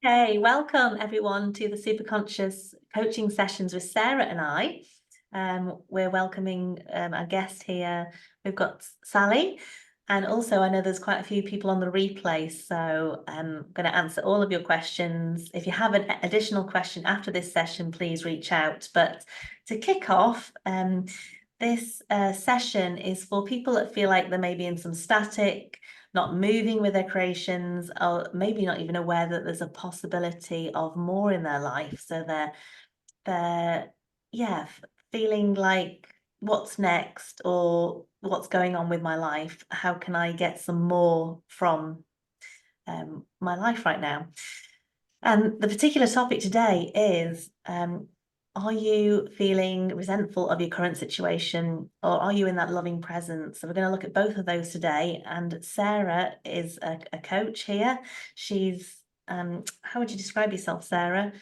Okay, welcome everyone to the SuperConscious coaching sessions with Sarah and I. We're welcoming our guest here. We've got Sally, and also I know there's quite a few people on the replay, so I'm going to answer all of your questions. If you have an additional question after this session, please reach out. But to kick off, this session is for people that feel like they may be in some static, not moving with their creations, or maybe not even aware that there's a possibility of more in their life. So they're feeling like, what's next, or what's going on with my life? How can I get some more from my life right now? And the particular topic today is, are you feeling resentful of your current situation, or are you in that loving presence? So we're going to look at both of those today. And Sarah is a coach here. She's, how would you describe yourself, Sarah?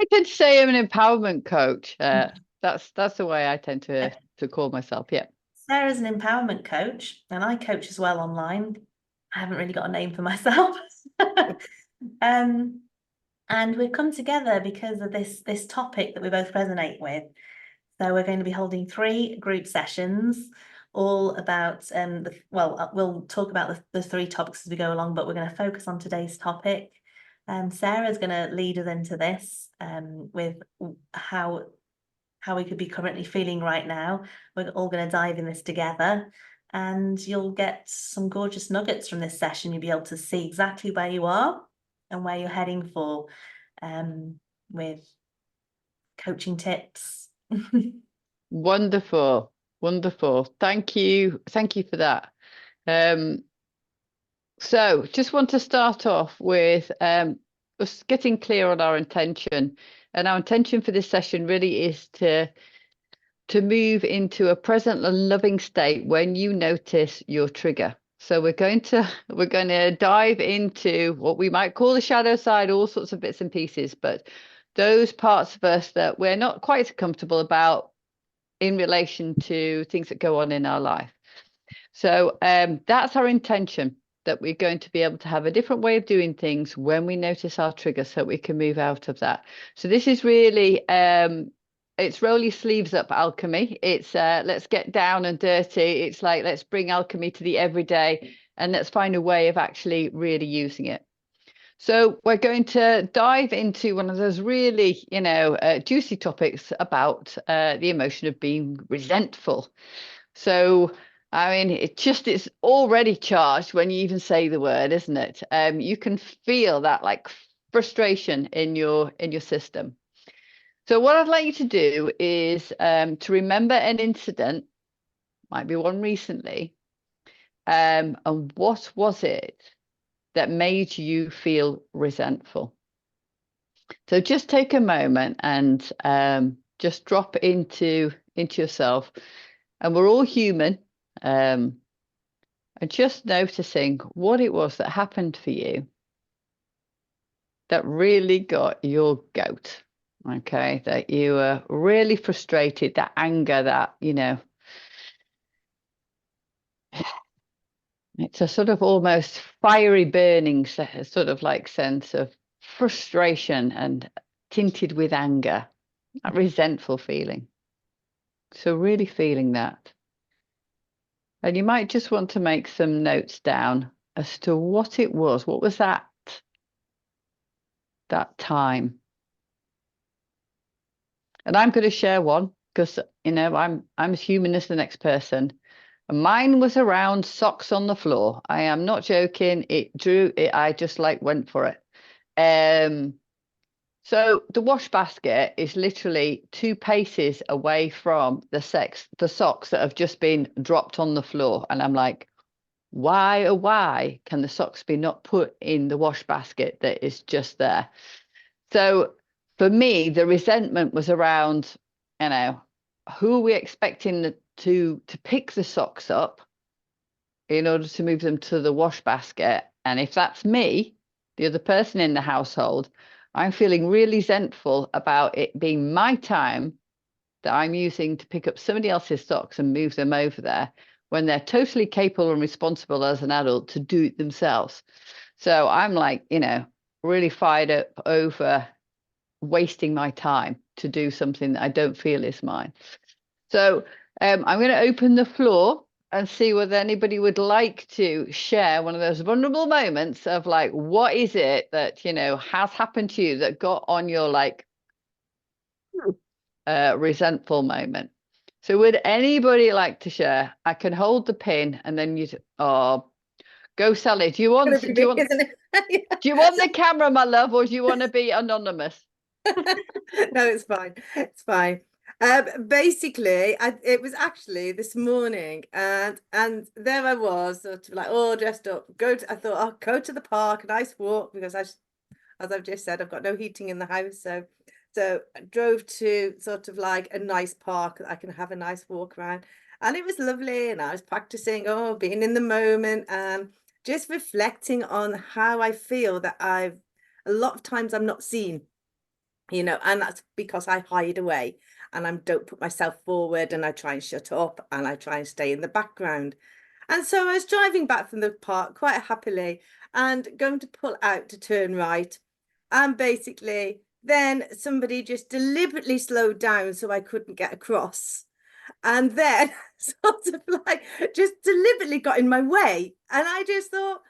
I tend to say I'm an empowerment coach. That's the way I tend to call myself. Yeah. Sarah's an empowerment coach, and I coach as well online. I haven't really got a name for myself. And we've come together because of this topic that we both resonate with. So we're going to be holding 3 group sessions, all about we'll talk about the 3 topics as we go along, but we're going to focus on today's topic. Sarah's going to lead us into this with how we could be currently feeling right now. We're all going to dive in this together, and you'll get some gorgeous nuggets from this session. You'll be able to see exactly where you are and where you're heading for, with coaching tips. Wonderful. Thank you for that. So just want to start off with us getting clear on our intention. And our intention for this session really is to move into a present and loving state when you notice your trigger. So we're going to dive into what we might call the shadow side, all sorts of bits and pieces, but those parts of us that we're not quite so comfortable about in relation to things that go on in our life. So that's our intention, that we're going to be able to have a different way of doing things when we notice our trigger, so we can move out of that. So this is really it's roll your sleeves up alchemy. It's let's get down and dirty. It's like, let's bring alchemy to the everyday, and let's find a way of actually really using it. So we're going to dive into one of those really, juicy topics about the emotion of being resentful. So, I mean, it's already charged when you even say the word, isn't it? You can feel that like frustration in your system. So what I'd like you to do is to remember an incident, might be one recently, and what was it that made you feel resentful? So just take a moment and just drop into yourself, and we're all human, and just noticing what it was that happened for you that really got your goat. Okay, that you were really frustrated, that anger, that, it's a sort of almost fiery burning sort of like sense of frustration and tinted with anger, that resentful feeling. So really feeling that. And you might just want to make some notes down as to what it was. What was that time? And I'm going to share one because, I'm as human as the next person. And mine was around socks on the floor. I am not joking. I just like went for it. So the wash basket is literally 2 paces away from the socks that have just been dropped on the floor. And I'm like, why, oh, why can the socks be not put in the wash basket that is just there? So for me, the resentment was around, who are we expecting to pick the socks up in order to move them to the wash basket? And if that's me, the other person in the household, I'm feeling really resentful about it being my time that I'm using to pick up somebody else's socks and move them over there, when they're totally capable and responsible as an adult to do it themselves. So I'm like, really fired up over wasting my time to do something that I don't feel is mine. So I'm going to open the floor and see whether anybody would like to share one of those vulnerable moments of like, what is it that, you know, has happened to you that got on your like resentful moment. So would anybody like to share? I can hold the pin and then you go Sally. Do you want Gonna be me, isn't it? do you want the camera, my love, or do you want to be anonymous? No, it's fine. It's fine. Basically, it was actually this morning, and there I was, sort of like all dressed up. I thought I'll go to the park, a nice walk, because as I've just said, I've got no heating in the house, so I drove to sort of like a nice park that I can have a nice walk around, and it was lovely. And I was practicing, being in the moment and just reflecting on how I feel that a lot of times I'm not seen, and that's because I hide away and I don't put myself forward, and I try and shut up and I try and stay in the background. And so I was driving back from the park quite happily and going to pull out to turn right. And basically, then somebody just deliberately slowed down so I couldn't get across. And then sort of like just deliberately got in my way. And I just thought,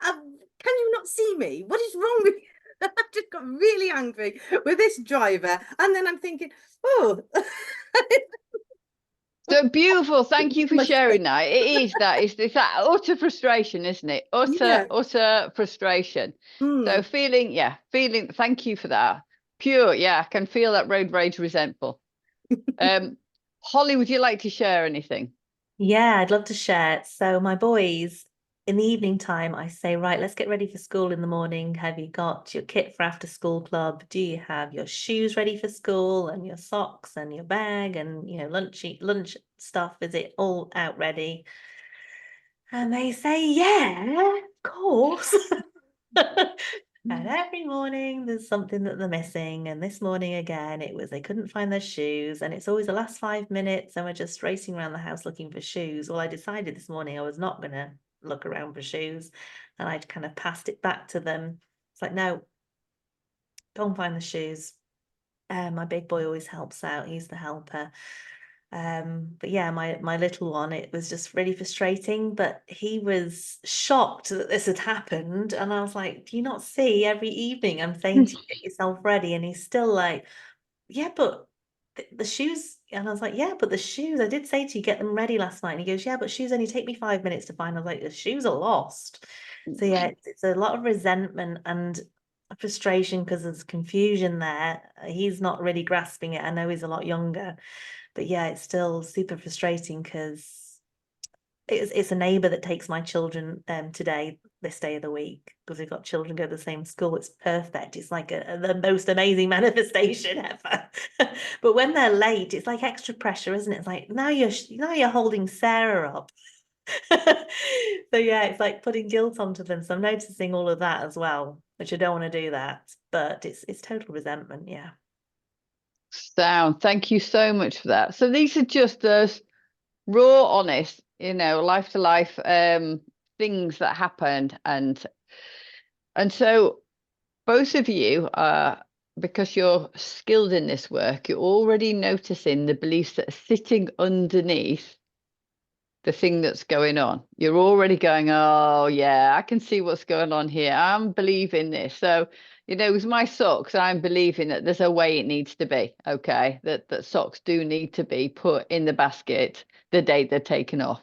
can you not see me? What is wrong with you? I just got really angry with this driver. And then I'm thinking, oh, So beautiful. Thank you for sharing that. It's that utter frustration, isn't it? yeah. Utter frustration. So Mm. feeling, thank you for that. Pure, yeah, I can feel that road rage resentful. Holly, would you like to share anything? Yeah, I'd love to share. So my boys, in the evening time, I say, right, let's get ready for school in the morning. Have you got your kit for after school club? Do you have your shoes ready for school and your socks and your bag and lunch stuff? Is it all out ready? And they say, yeah, of course. And every morning there's something that they're missing. And this morning again, it was they couldn't find their shoes. And it's always the last 5 minutes and we're just racing around the house looking for shoes. Well, I decided this morning I was not going to look around for shoes. And I'd kind of passed it back to them. It's like, no, go and find the shoes. My big boy always helps out. He's the helper. But yeah, my little one, it was just really frustrating, but he was shocked that this had happened. And I was like, do you not see every evening I'm saying to you, get yourself ready? And he's still like, yeah, but the shoes. And I was like, yeah, but the shoes, I did say to you, get them ready last night. And he goes, yeah, but shoes only take me 5 minutes to find. I was like, the shoes are lost. So yeah, it's a lot of resentment and frustration because there's confusion there. He's not really grasping it. I know he's a lot younger, but yeah, it's still super frustrating because it's a neighbour that takes my children today, this day of the week, because we've got children go to the same school. It's perfect. It's like the most amazing manifestation ever. But when they're late, it's like extra pressure, isn't it? It's like now you're holding Sarah up. So yeah, it's like putting guilt onto them. So I'm noticing all of that as well, which I don't want to do that, but it's total resentment. Yeah. Sound. Thank you so much for that. So these are just those raw, honest, life to life things that happened, and so both of you are, because you're skilled in this work, you're already noticing the beliefs that are sitting underneath the thing that's going on. You're already going, oh yeah, I can see what's going on here. I'm believing this. So, with my socks, I'm believing that there's a way it needs to be. Okay, that socks do need to be put in the basket the day they're taken off.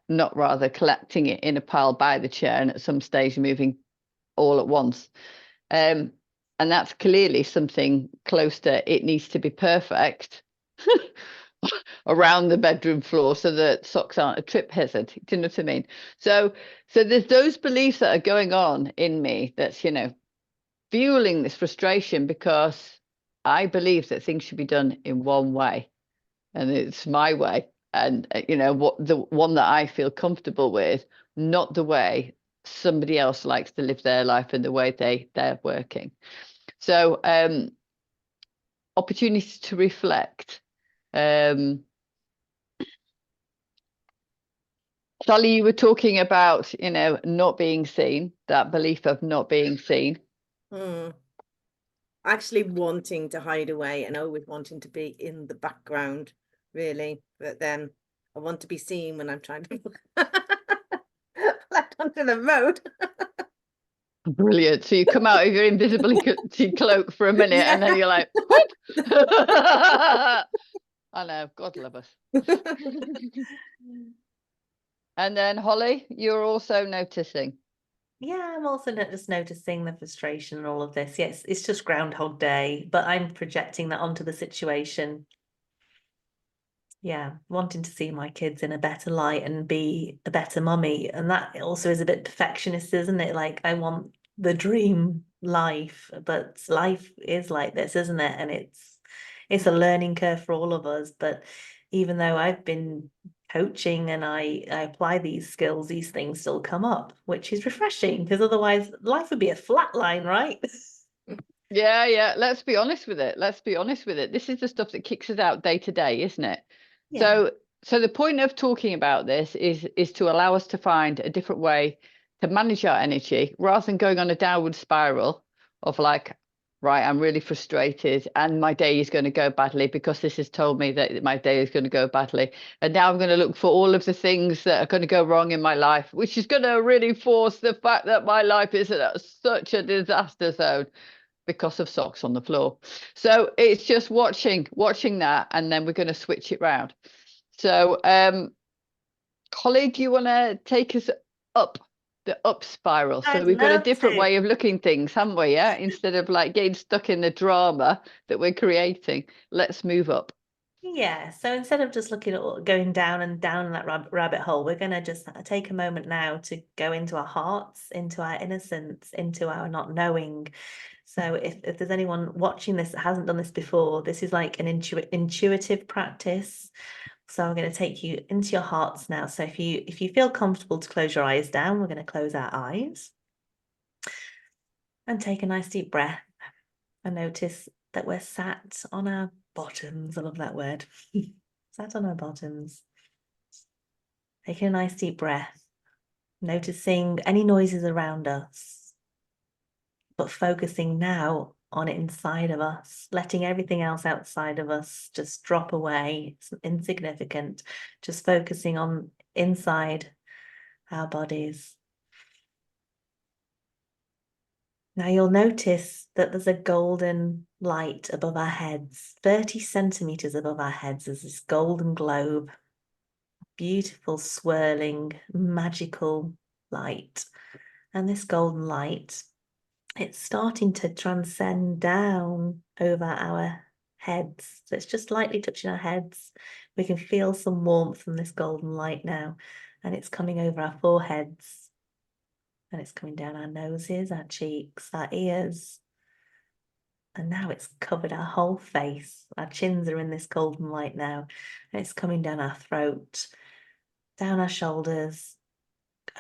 Not rather collecting it in a pile by the chair and at some stage moving all at once. And that's clearly something close to it needs to be perfect around the bedroom floor so that socks aren't a trip hazard. Do you know what I mean? So there's those beliefs that are going on in me that's, fueling this frustration because I believe that things should be done in one way and it's my way. And, what the one that I feel comfortable with, not the way somebody else likes to live their life and the way they're working. So opportunity to reflect. Sally, you were talking about, not being seen, that belief of not being seen. Actually wanting to hide away and always wanting to be in the background, really. But then I want to be seen when I'm trying to left onto the road. Brilliant. So you come out of your invisibility cloak for a minute and then you're like, whoop. I know, God love us. And then Holly, you're also noticing. Yeah, I'm also just noticing the frustration and all of this. Yes, it's just Groundhog Day, but I'm projecting that onto the situation. Yeah, wanting to see my kids in a better light and be a better mummy. And that also is a bit perfectionist, isn't it? Like, I want the dream life, but life is like this, isn't it? And it's a learning curve for all of us. But even though I've been coaching and I apply these skills, these things still come up, which is refreshing, because otherwise life would be a flat line, right? Yeah. Let's be honest with it. This is the stuff that kicks us out day to day, isn't it? Yeah. So the point of talking about this is to allow us to find a different way to manage our energy rather than going on a downward spiral of like, right, I'm really frustrated and my day is going to go badly because this has told me that my day is going to go badly. And now I'm going to look for all of the things that are going to go wrong in my life, which is going to reinforce the fact that my life is such a disaster zone because of socks on the floor. So it's just watching that, and then we're going to switch it round. So Holly, do you want to take us up the up spiral? So I'd we've got a love different to. way of looking things, haven't we? Yeah, instead of like getting stuck in the drama that we're creating, let's move up. Yeah, so instead of just looking at going down and down that rabbit hole, we're going to just take a moment now to go into our hearts, into our innocence, into our not knowing. So if there's anyone watching this that hasn't done this before, this is like an intuitive practice. So I'm going to take you into your hearts now. So if you feel comfortable to close your eyes down, we're going to close our eyes and take a nice deep breath and notice that we're sat on our bottoms. I love that word. Sat on our bottoms. Taking a nice deep breath, noticing any noises around us, but focusing now on it inside of us, letting everything else outside of us just drop away. It's insignificant, just focusing on inside our bodies. Now you'll notice that there's a golden light above our heads, 30 centimeters above our heads. There's this golden globe, beautiful, swirling, magical light. And this golden light, it's starting to transcend down over our heads. So it's just lightly touching our heads. We can feel some warmth from this golden light now, and it's coming over our foreheads. And it's coming down our noses, our cheeks, our ears. And now it's covered our whole face. Our chins are in this golden light now. And it's coming down our throat, down our shoulders,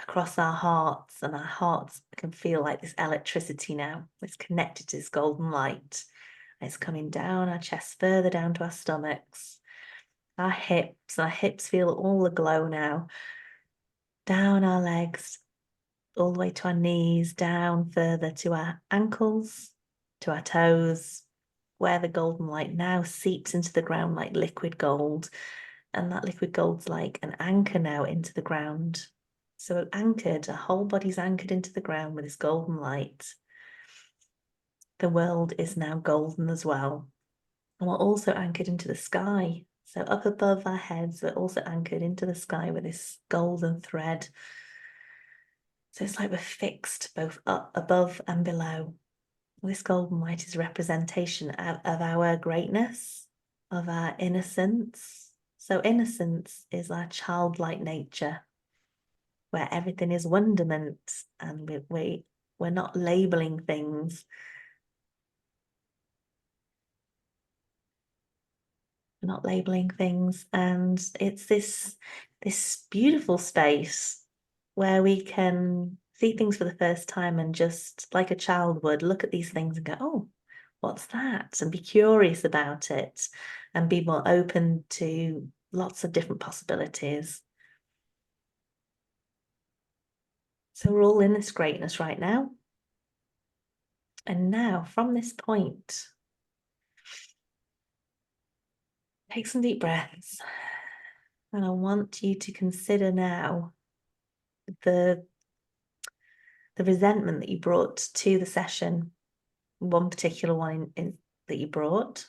across our hearts. And our hearts can feel like this electricity now. It's connected to this golden light. And it's coming down our chest, further down to our stomachs, our hips. Our hips feel all the glow now. Down our legs, all the way to our knees, down further to our ankles, to our toes, where the golden light now seeps into the ground like liquid gold. And that liquid gold's like an anchor now into the ground. So anchored, our whole body's anchored into the ground with this golden light. The world is now golden as well. And we're also anchored into the sky. So up above our heads, we're also anchored into the sky with this golden thread. So it's like we're fixed both up above and below. This golden light is a representation of our greatness, of our innocence. So innocence is our childlike nature, where everything is wonderment, and we're not labeling things. We're not labeling things, and it's this beautiful space where we can see things for the first time and just like a child would look at these things and go, oh, what's that? And be curious about it and be more open to lots of different possibilities. So we're all in this greatness right now. And now from this point, take some deep breaths. And I want you to consider now the resentment that you brought to the session, one particular one that you brought.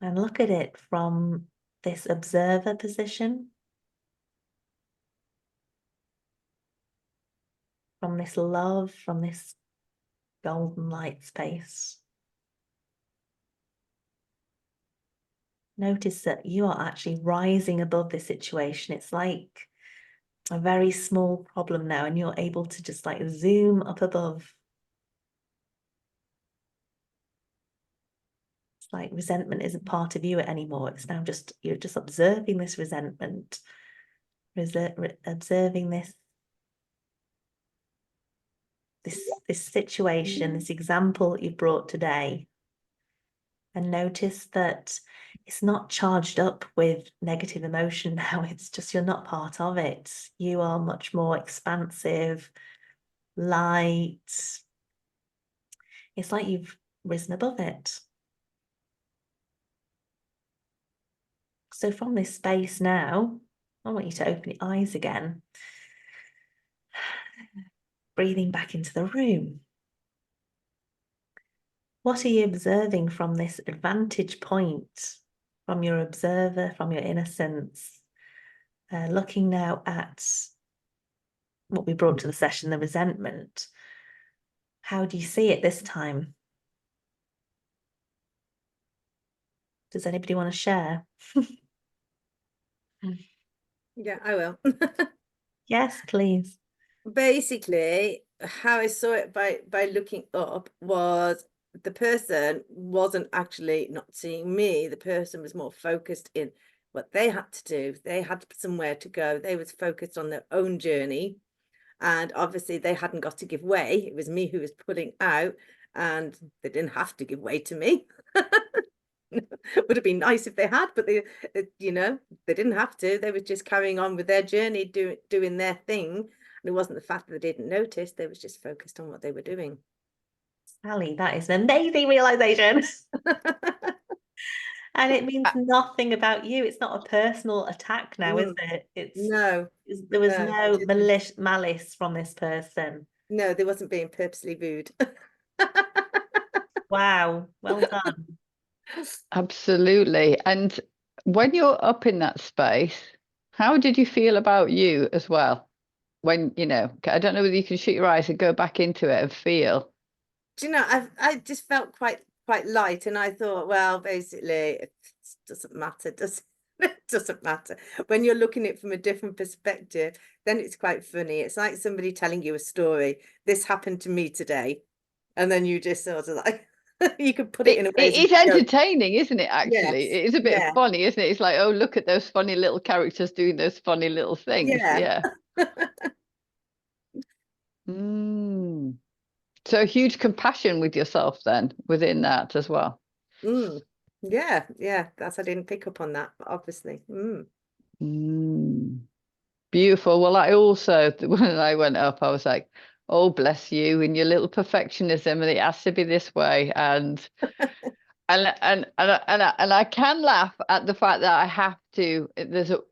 And look at it from this observer position, from this love, from this golden light space. Notice that you are actually rising above this situation. It's like a very small problem now, and you're able to just like zoom up above. It's like resentment isn't part of you anymore. It's now just, you're just observing this resentment, observing this situation, this example that you brought today. And notice that it's not charged up with negative emotion now. It's just, you're not part of it. You are much more expansive, light. It's like you've risen above it. So from this space now, I want you to open your eyes again. Breathing back into the room. What are you observing from this vantage point, from your observer, from your innocence? Looking now at what we brought to the session, the resentment. How do you see it this time? Does anybody want to share? Yeah, I will. Yes, please. Basically, how I saw it by looking up was the person wasn't actually not seeing me. The person was more focused in what they had to do. They had somewhere to go. They was focused on their own journey. And obviously they hadn't got to give way. It was me who was pulling out, and they didn't have to give way to me. Would have been nice if they had, but they didn't have to. They were just carrying on with their journey, doing their thing. And it wasn't the fact that they didn't notice. They was just focused on what they were doing. Sally, that is an amazing realization. And it means nothing about you. It's not a personal attack now, is it? There was no malice from this person. No, they wasn't being purposely rude. Wow, well done. Absolutely. And when you're up in that space, how did you feel about you as well? When, I don't know whether you can shut your eyes and go back into it and feel. Do you know, I just felt quite light, and I thought, well, basically it doesn't matter, does it? Doesn't matter. When you're looking at it from a different perspective, then it's quite funny. It's like somebody telling you a story. This happened to me today. And then you just sort of like, you could put it in a way. It is entertaining, isn't it, actually? Yes. It is a bit funny, isn't it? It's like, oh, look at those funny little characters doing those funny little things. Yeah. So huge compassion with yourself then within that as well. Yeah, I didn't pick up on that, but obviously. Beautiful. Well, I also, when I went up, I was like, oh, bless you and your little perfectionism, and it has to be this way. And I can laugh at the fact that I have to.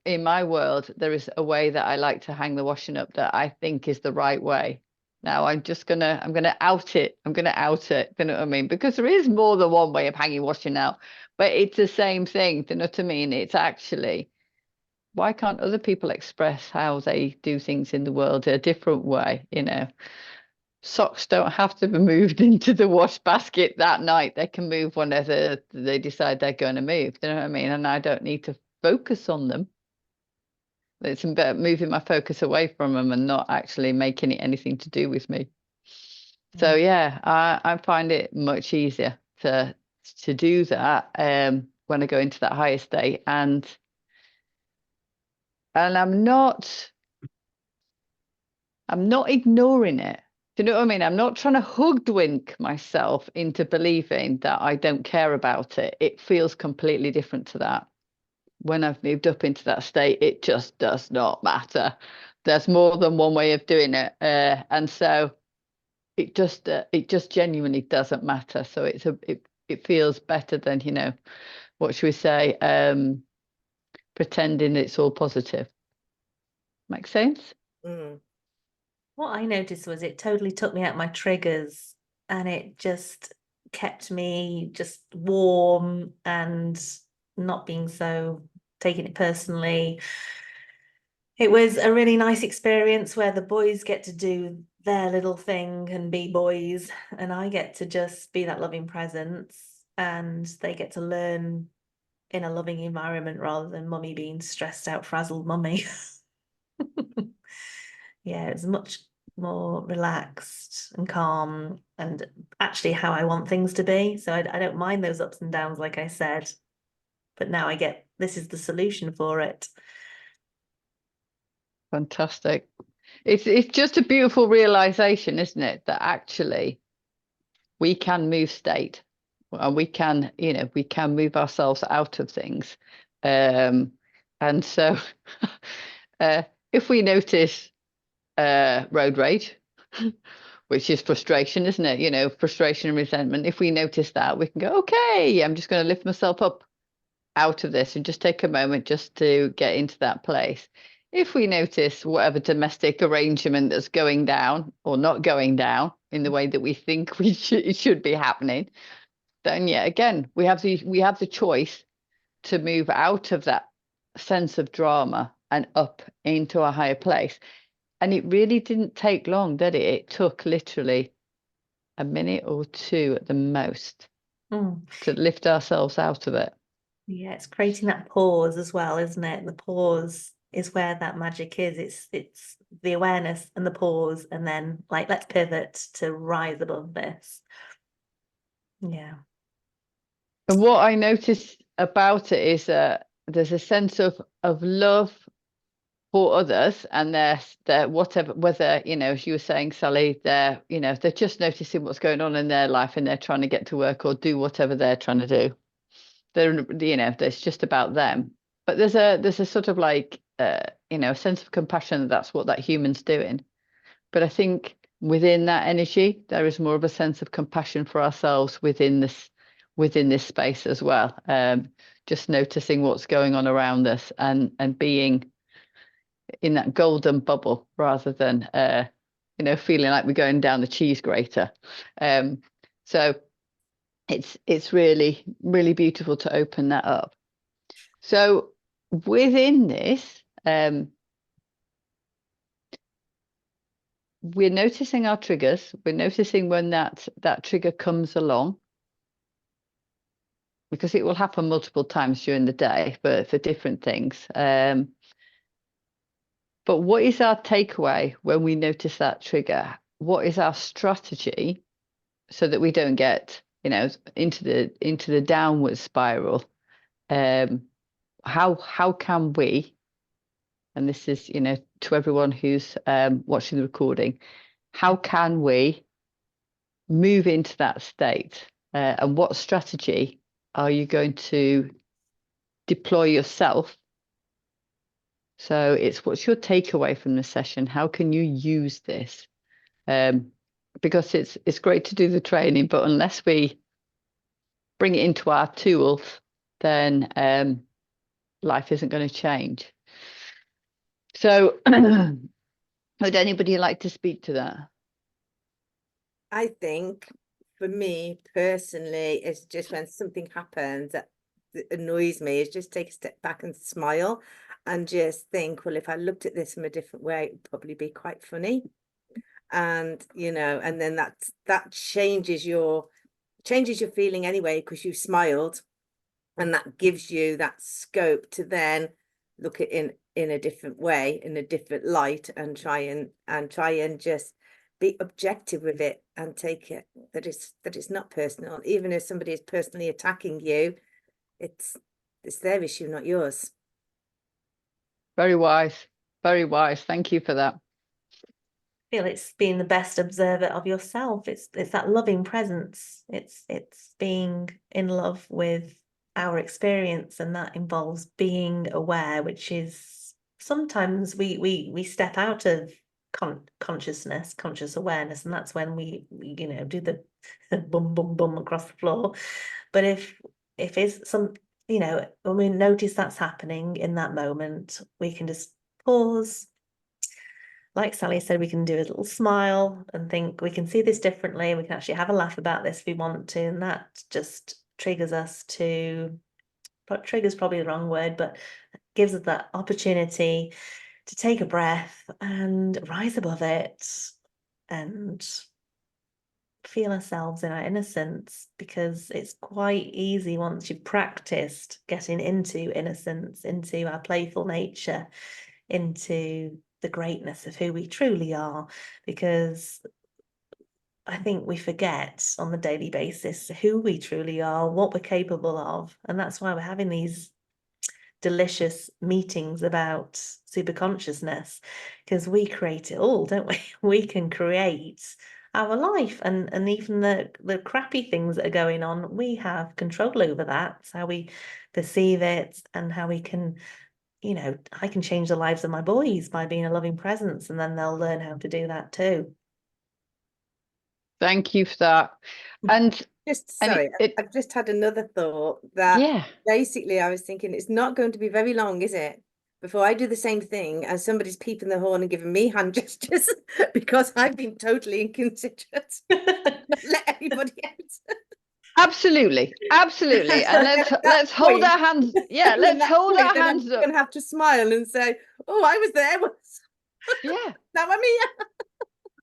In my world, there is a way that I like to hang the washing up that I think is the right way. Now I'm gonna out it. I'm gonna out it. You know what I mean? Because there is more than one way of hanging washing out, but it's the same thing. Do you know what I mean? It's actually, why can't other people express how they do things in the world a different way? Socks don't have to be moved into the wash basket that night. They can move whenever they decide they're going to move. You know what I mean? And I don't need to focus on them. It's about moving my focus away from them and not actually making it anything to do with me. So yeah, I find it much easier to do that when I go into that higher state, and I'm not ignoring it. Do you know what I mean? I'm not trying to hoodwink myself into believing that I don't care about it. It feels completely different to that. When I've moved up into that state, it just does not matter. there's more than one way of doing it, and so it just genuinely doesn't matter. So it feels better than, you know, what should we say, pretending it's all positive. Make sense? Mm. What I noticed was it totally took me out my triggers, and it just kept me just warm and not being so taking it personally. It was a really nice experience where the boys get to do their little thing and be boys, and I get to just be that loving presence, and they get to learn in a loving environment rather than mummy being stressed out, frazzled mummy. Yeah, it's much more relaxed and calm, and actually how I want things to be. So I don't mind those ups and downs, like I said, but now I get this is the solution for it. Fantastic. It's just a beautiful realization, isn't it, that actually we can move state, and we can, you know, we can move ourselves out of things. And so if we notice road rage, which is frustration, isn't it? You know, frustration and resentment. If we notice that, we can go, okay, I'm just going to lift myself up out of this and just take a moment just to get into that place. If we notice whatever domestic arrangement that's going down or not going down in the way that we think it should be happening, then yeah, again, we have the choice to move out of that sense of drama and up into a higher place. And it really didn't take long, did it? It took literally a minute or two at the most to lift ourselves out of it. Yeah, it's creating that pause as well, isn't it? The pause is where that magic is. It's the awareness and the pause, and then like let's pivot to rise above this. Yeah. And what I noticed about it is there's a sense of love for others, and they're whatever, whether, you know, as you were saying, Sally, they're, you know, they're just noticing what's going on in their life and they're trying to get to work or do whatever they're trying to do. They're, you know, it's just about them. But there's a sort of like you know, a sense of compassion. That's what that human's doing. But I think within that energy, there is more of a sense of compassion for ourselves within this space as well. Just noticing what's going on around us and being in that golden bubble rather than you know, feeling like we're going down the cheese grater. So it's really, really beautiful to open that up. So within this, we're noticing our triggers. We're noticing when that trigger comes along, because it will happen multiple times during the day, but for different things. But what is our takeaway when we notice that trigger? What is our strategy so that we don't get, you know, into the downward spiral? How can we, and this is, you know, to everyone who's watching the recording, how can we move into that state? And what strategy are you going to deploy yourself? So it's, what's your takeaway from the session? How can you use this? Because it's great to do the training, but unless we bring it into our tools, then life isn't going to change. So would anybody like to speak to that? I think for me personally, it's just when something happens that annoys me, is just take a step back and smile and just think, well, if I looked at this from a different way, it would probably be quite funny. And, you know, and then that changes your feeling anyway, because you smiled, and that gives you that scope to then look at in a different way, in a different light, and try and just be objective with it and take it that it's not personal. Even if somebody is personally attacking you, it's their issue, not yours. Very wise, very wise. Thank you for that. I feel it's being the best observer of yourself. It's that loving presence. It's being in love with our experience, and that involves being aware, which is sometimes we step out of consciousness, conscious awareness, and that's when we do the bum bum bum across the floor. But if it's some, when we notice that's happening in that moment, we can just pause. Like Sally said, we can do a little smile and think we can see this differently. We can actually have a laugh about this if we want to, and that just triggers us to. But trigger's probably the wrong word, but gives us that opportunity to take a breath and rise above it and feel ourselves in our innocence, because it's quite easy once you've practiced getting into innocence, into our playful nature, into the greatness of who we truly are, because I think we forget on the daily basis who we truly are, what we're capable of. And that's why we're having these delicious meetings about superconsciousness, because we create it all, don't we? We can create our life, and even the crappy things that are going on, we have control over that. It's how we perceive it and how we can, I can change the lives of my boys by being a loving presence, and then they'll learn how to do that too. Thank you for that. And Sorry, I've just had another thought that yeah, basically I was thinking it's not going to be very long, is it, before I do the same thing and somebody's peeping the horn and giving me hand gestures because I've been totally inconsiderate. Not let anybody out. absolutely. And let's hold our hands. Yeah, let's hold our hands up. I'm going to have to smile and say, oh, I was there once. Yeah. Now I'm here.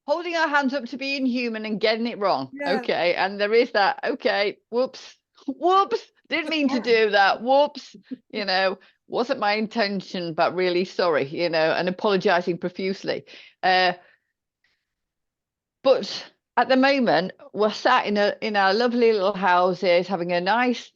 Holding our hands up to being human and getting it wrong. Yeah. Okay. And there is that, okay, whoops, didn't mean to do that. Whoops, wasn't my intention, but really sorry, and apologizing profusely. But at the moment, we're sat in our lovely little houses having a nice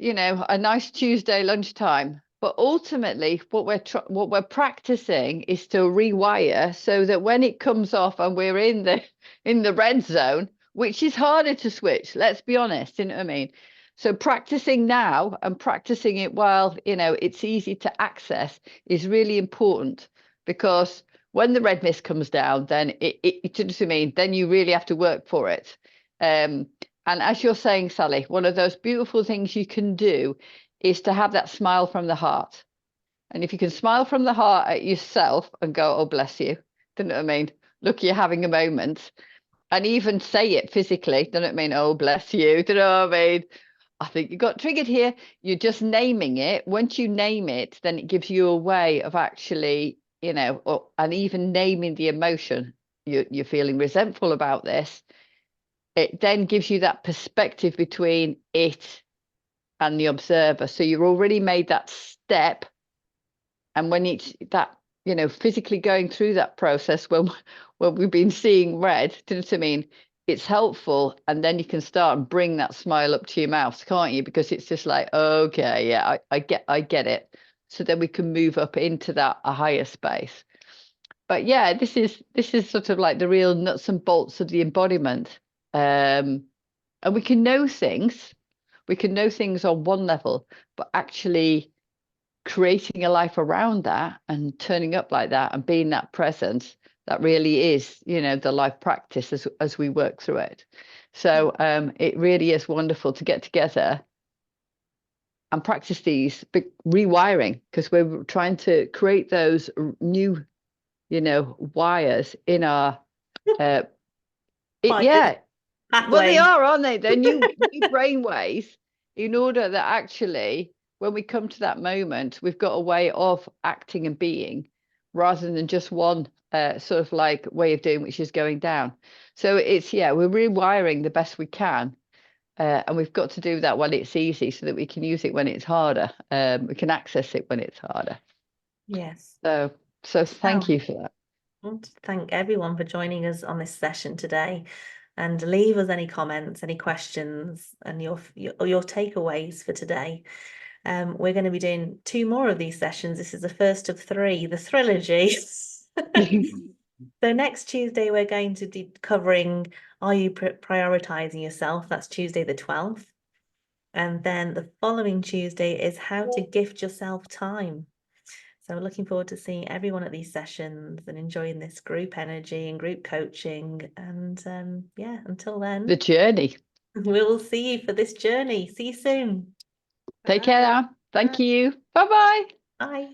Tuesday lunchtime. But ultimately, what we're practicing is to rewire so that when it comes off and we're in the red zone, which is harder to switch, let's be honest, you know what I mean? So practicing now and practicing it while it's easy to access is really important, because when the red mist comes down, then it you know what I mean, then you really have to work for it. And as you're saying, Sally, one of those beautiful things you can do is to have that smile from the heart. And if you can smile from the heart at yourself and go, oh, bless you, do you know what I mean? Look, you're having a moment. And even say it physically, do you know what I mean? Oh, bless you, do you know what I mean? I think you got triggered here. You're just naming it. Once you name it, then it gives you a way of actually, and even naming the emotion. You're feeling resentful about this. It then gives you that perspective between it and the observer. So you've already made that step. And when it's that, physically going through that process, when we've been seeing red, do you know what I mean? It's helpful. And then you can start and bring that smile up to your mouth, can't you? Because it's just like, okay, yeah, I get it. So then we can move up into a higher space. But yeah, this is sort of like the real nuts and bolts of the embodiment. And we can know things. We can know things on one level, but actually creating a life around that and turning up like that and being that presence, that really is, the life practice as we work through it. So it really is wonderful to get together and practice these big rewiring, because we're trying to create those new, wires in our yeah. Well, they are, aren't they? They're new brain waves, in order that actually, when we come to that moment, we've got a way of acting and being, rather than just one sort of like way of doing, which is going down. So we're rewiring the best we can. And we've got to do that when it's easy, so that we can use it when it's harder. We can access it when it's harder. Yes. So thank you for that. I want to thank everyone for joining us on this session today, and leave us any comments, any questions, and your takeaways for today. We're going to be doing 2 more of these sessions. This is the first of 3, the trilogy. So next Tuesday, we're going to be covering, are you prioritizing yourself? That's Tuesday the 12th. And then the following Tuesday is how to gift yourself time. So we're looking forward to seeing everyone at these sessions and enjoying this group energy and group coaching. And yeah, until then, The journey. we will see you for this journey. See you soon. Take care Bye. now. Thank Bye. you. Bye-bye. Bye.